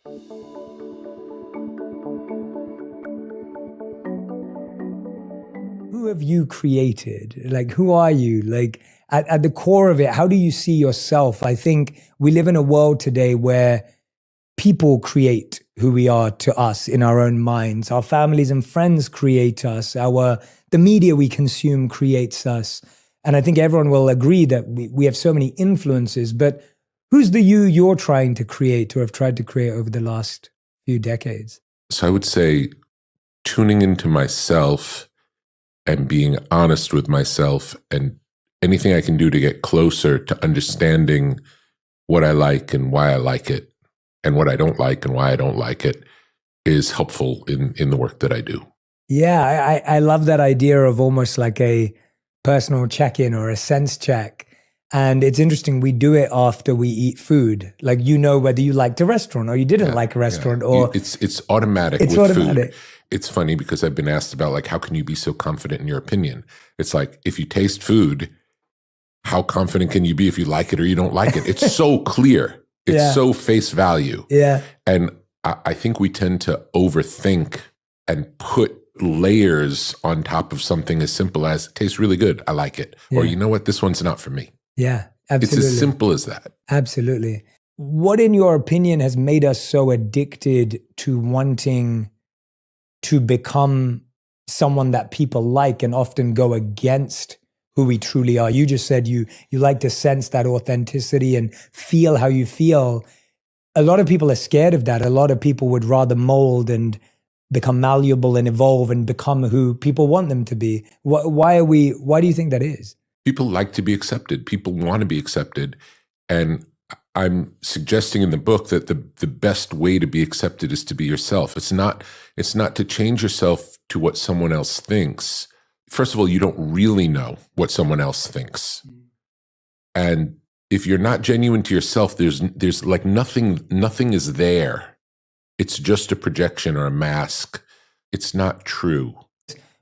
Who have you created? Like, who are you? Like, at the core of it, how do you see yourself? I think we live in a world today where people create who we are to us in our own minds. Our families and friends create us. The media we consume creates us. And I think everyone will agree that we have so many influences, but who's the you're trying to create or have tried to create over the last few decades? So I would say tuning into myself and being honest with myself, and anything I can do to get closer to understanding what I like and why I like it, and what I don't like and why I don't like it, is helpful in the work that I do. Yeah, I love that idea of almost like a personal check-in or a sense check. And it's interesting, we do it after we eat food. Like, you know whether you liked a restaurant or you didn't like a restaurant. Or it's automatic with automatic. Food. It's funny because I've been asked about, like, how can you be so confident in your opinion? It's like, if you taste food, how confident can you be if you like it or you don't like it? It's so clear. It's so face value. Yeah. And I think we tend to overthink and put layers on top of something as simple as, it tastes really good, I like it. Yeah. Or, you know what, this one's not for me. Yeah, absolutely. It's as simple as that. Absolutely. What, in your opinion, has made us so addicted to wanting to become someone that people like and often go against who we truly are? You just said you like to sense that authenticity and feel how you feel. A lot of people are scared of that. A lot of people would rather mold and become malleable and evolve and become who people want them to be. Why do you think that is? People like to be accepted. People want to be accepted. And I'm suggesting in the book that the best way to be accepted is to be yourself. It's not to change yourself to what someone else thinks. First of all, you don't really know what someone else thinks. And if you're not genuine to yourself, there's like nothing is there. It's just a projection or a mask. It's not true.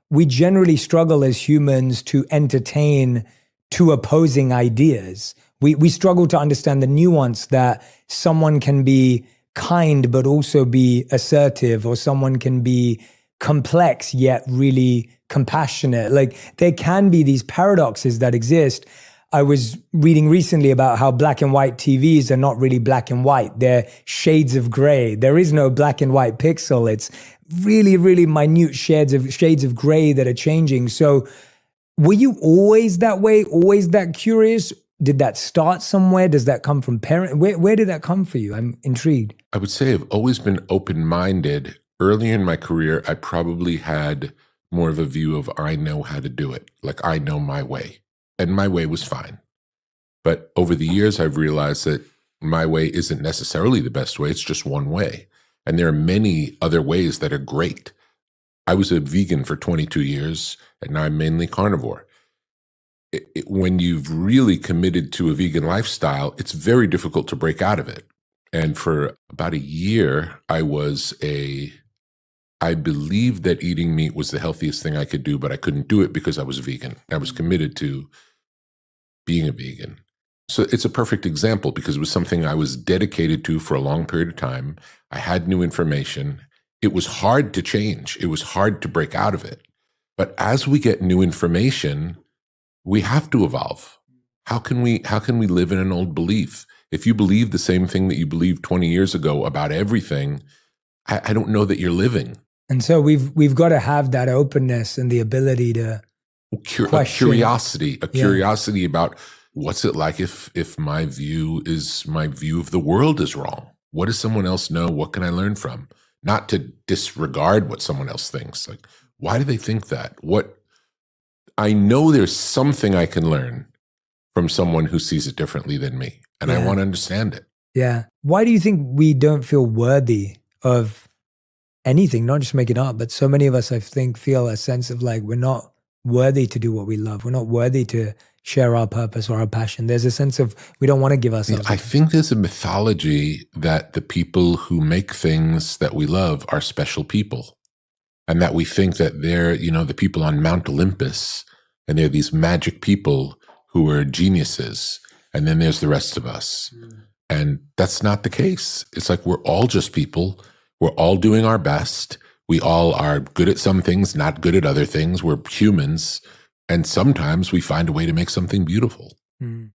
We generally struggle as humans to entertain two opposing ideas. We struggle to understand the nuance that someone can be kind but also be assertive, or someone can be complex yet really compassionate. Like, there can be these paradoxes that exist. I was reading recently about how black and white TVs are not really black and white. They're shades of gray. There is no black and white pixel. It's really, really minute shades of gray that are changing. So were you always that way, always that curious? Did that start somewhere? Does that come from parents? Where did that come for you? I'm intrigued. I would say I've always been open-minded. Earlier in my career, I probably had more of a view of, I know how to do it. Like, I know my way. And my way was fine. But over the years, I've realized that my way isn't necessarily the best way. It's just one way. And there are many other ways that are great. I was a vegan for 22 years, and now I'm mainly carnivore. When you've really committed to a vegan lifestyle, it's very difficult to break out of it. And for about a year, I believed that eating meat was the healthiest thing I could do, but I couldn't do it because I was vegan. I was committed to being a vegan. So it's a perfect example because it was something I was dedicated to for a long period of time. I had new information. It was hard to change. It was hard to break out of it. But as we get new information, we have to evolve. How can we live in an old belief? If you believe the same thing that you believed 20 years ago about everything, I don't know that you're living. And so we've got to have that openness and the ability to question. A curiosity about, what's it like if my view of the world is wrong? What does someone else know? What can I learn from? Not to disregard what someone else thinks. Like, why do they think that? I know there's something I can learn from someone who sees it differently than me, and I want to understand it. Yeah. Why do you think we don't feel worthy of anything, not just making art, but so many of us, I think, feel a sense of like, we're not worthy to do what we love. We're not worthy to share our purpose or our passion. There's a sense of, we don't want to give ourselves. I think there's a mythology that the people who make things that we love are special people. And that we think that they're, the people on Mount Olympus, and they're these magic people who are geniuses. And then there's the rest of us. And that's not the case. It's like we're all just people. We're all doing our best. We all are good at some things, not good at other things. We're humans. And sometimes we find a way to make something beautiful. Mm.